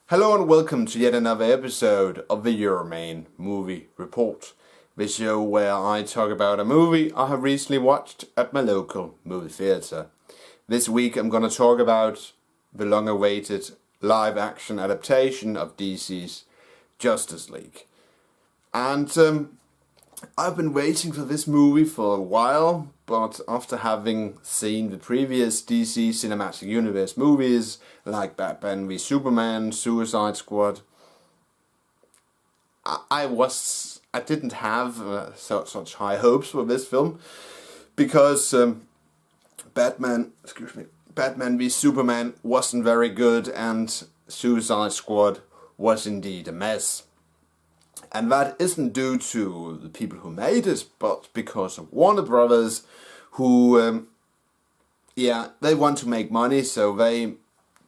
Hello and welcome to yet another episode of the Euroman Movie Report, the show where I talk about a movie I have recently watched at my local movie theatre. This week I'm going to talk about the long-awaited live-action adaptation of DC's Justice League. And I've been waiting for this movie for a while, but after having seen the previous DC Cinematic Universe movies like Batman v Superman, Suicide Squad, I didn't have such high hopes for this film because Batman v Superman wasn't very good and Suicide Squad was indeed a mess. And that isn't due to the people who made it, but because of Warner Brothers, who, they want to make money, so they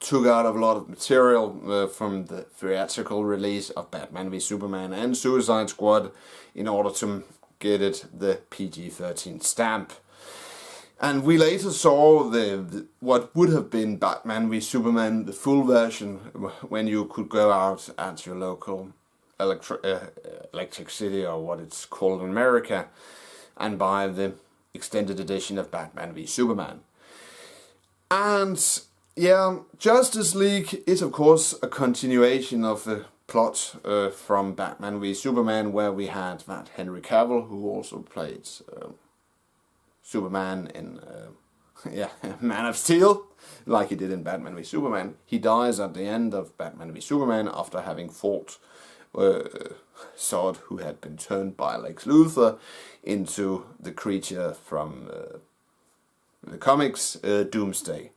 took out a lot of material from the theatrical release of Batman v Superman and Suicide Squad in order to get it the PG-13 stamp. And we later saw what would have been Batman v Superman, the full version, when you could go out at your local Electric City, or what it's called in America, and buy the extended edition of Batman v Superman. And Justice League is of course a continuation of the plot from Batman v Superman, where we had that Henry Cavill, who also played Superman in Man of Steel, like he did in Batman v Superman. He dies at the end of Batman v Superman after having fought Zod, who had been turned by Lex Luthor into the creature from the comics, Doomsday.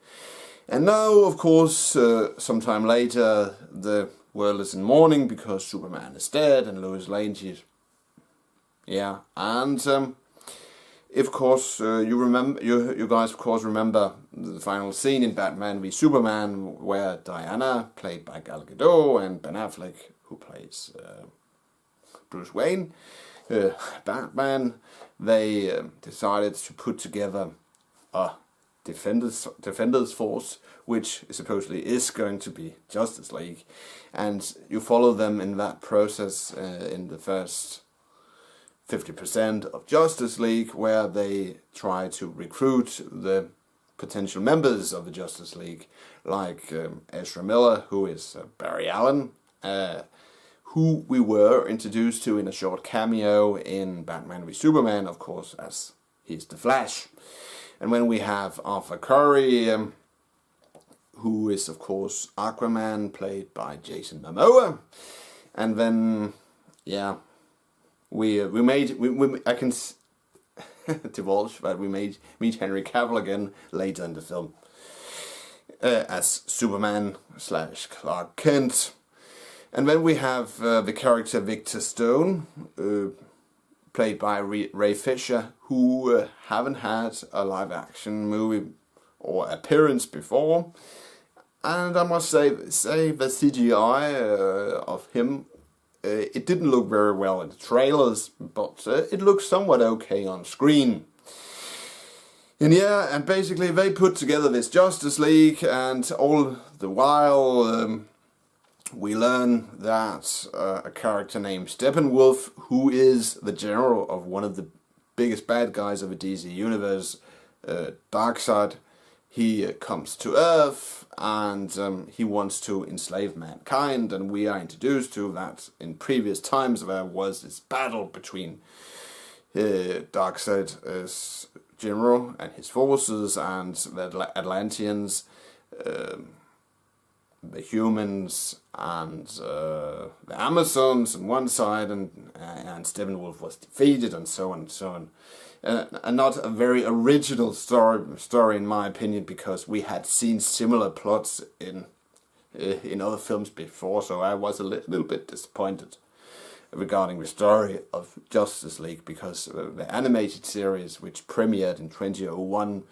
And now, of course, sometime later, the world is in mourning because Superman is dead and Lois Lane, of course, you guys of course remember the final scene in Batman v Superman, where Diana, played by Gal Gadot, and Ben Affleck, who plays Bruce Wayne, Batman, they decided to put together a Defenders Force, which supposedly is going to be Justice League, and you follow them in that process in the first 50% of Justice League, where they try to recruit the potential members of the Justice League, like Ezra Miller, who is Barry Allen, who we were introduced to in a short cameo in Batman v Superman, of course, as he's the Flash. And when we have Arthur Curry, who is of course Aquaman, played by Jason Momoa. And then, I can divulge that we meet Henry Cavill again later in the film as Superman / Clark Kent. And then we have the character Victor Stone, played by Ray Fisher, who haven't had a live-action movie or appearance before. And I must say the CGI of him, it didn't look very well in the trailers, but it looks somewhat okay on screen. And basically they put together this Justice League, and all the while we learn that a character named Steppenwolf, who is the general of one of the biggest bad guys of the DC universe, Darkseid, he comes to Earth, and he wants to enslave mankind, and we are introduced to that in previous times there was this battle between Darkseid as general and his forces and the Atlanteans, the humans and the Amazons on one side, and Steppenwolf was defeated, and so on and so on. And not a very original story in my opinion, because we had seen similar plots in other films before, so I was a little bit disappointed regarding the story of Justice League, because the animated series, which premiered in 2001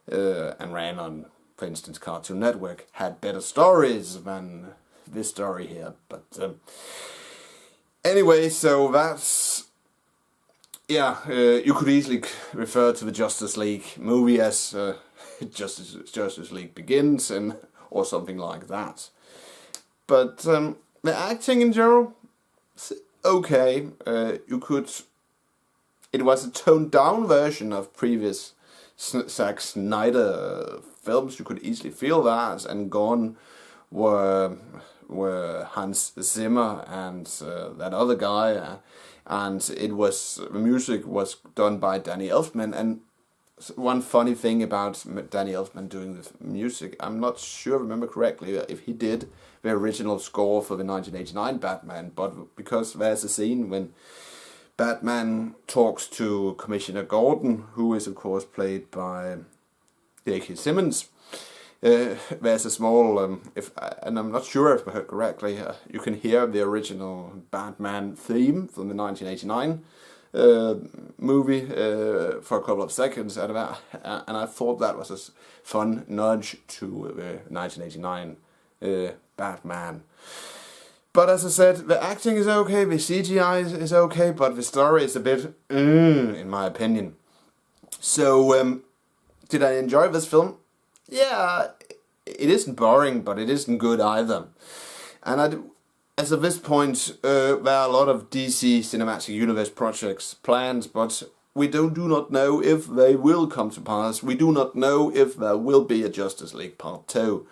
and ran on, for instance, Cartoon Network, had better stories than this story here. But anyway, so that's you could easily refer to the Justice League movie as Justice League Begins, or something like that. But the acting in general, okay. It was a toned down version of previous Zack Snyder films. You could easily feel that, and gone were Hans Zimmer and that other guy, and the music was done by Danny Elfman. And one funny thing about Danny Elfman doing the music, I'm not sure, I remember correctly, if he did the original score for the 1989 Batman, but because there's a scene when Batman talks to Commissioner Gordon, who is of course played by J.K. Simmons. There's a small, and I'm not sure if I heard correctly, you can hear the original Batman theme from the 1989 movie for a couple of seconds out of that, and I thought that was a fun nudge to the 1989 Batman. But as I said, the acting is okay, the CGI is okay, but the story is a bit, in my opinion. So, did I enjoy this film? Yeah, it isn't boring, but it isn't good either. And as of this point, there are a lot of DC Cinematic Universe projects planned, but we do not know if they will come to pass. We do not know if there will be a Justice League Part 2.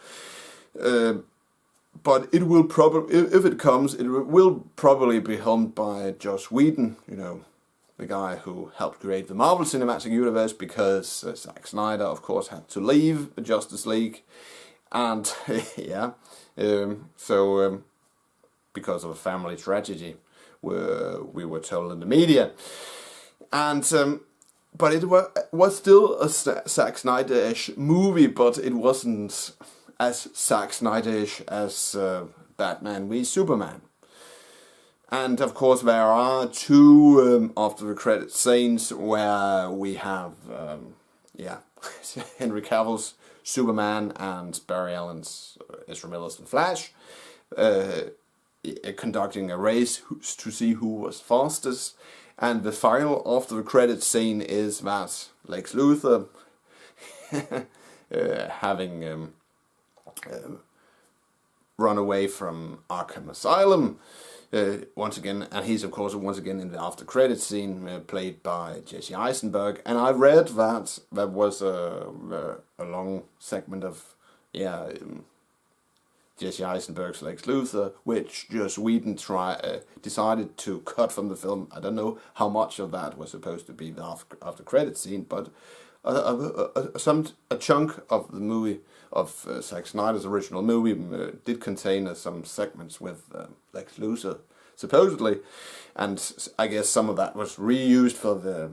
But it will probably, if it comes, it will probably be helmed by Joss Whedon, the guy who helped create the Marvel Cinematic Universe, because Zack Snyder, of course, had to leave the Justice League, and yeah, because of a family tragedy, we were told in the media, and but it was still a Zack Snyder-ish movie, but it wasn't as Zack Snyder-ish as Batman v Superman. And of course there are two after the credit scenes where we have Henry Cavill's Superman and Barry Allen's Ezra Miller's The Flash conducting a race to see who was fastest. And the final after the credit scene is that Lex Luthor having run away from Arkham Asylum once again, and he's of course once again in the after credit scene played by Jesse Eisenberg. And I read that there was a long segment of Jesse Eisenberg's Lex Luthor, which Joss Whedon decided to cut from the film. I don't know how much of that was supposed to be the after credit scene, but a chunk of the movie of Zack Snyder's original movie did contain some segments with Lex Luthor, supposedly, and I guess some of that was reused for the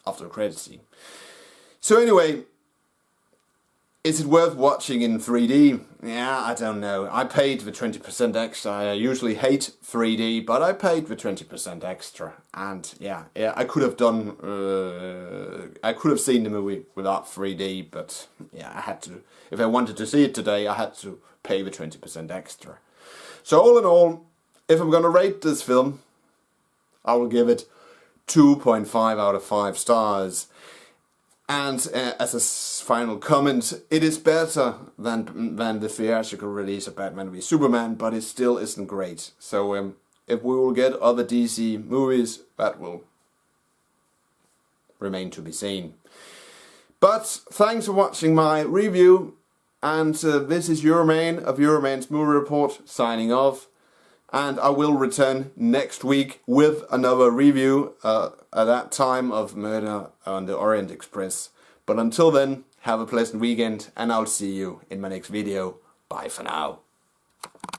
after the credits scene. So anyway, is it worth watching in 3D? Yeah, I don't know. I paid the 20% extra. I usually hate 3D, but I paid the 20% extra, and yeah, I could have done. I could have seen the movie without 3D, but yeah, I had to. If I wanted to see it today, I had to pay the 20% extra. So all in all, if I'm gonna rate this film, I will give it 2.5 out of 5 stars. And as a final comment, it is better than the theatrical release of Batman v Superman, but it still isn't great. So if we will get other DC movies, that will remain to be seen. But thanks for watching my review, and this is Euroman of Euroman's Movie Report signing off. And I will return next week with another review at that time of Murder on the Orient Express. But until then, have a pleasant weekend, and I'll see you in my next video. Bye for now.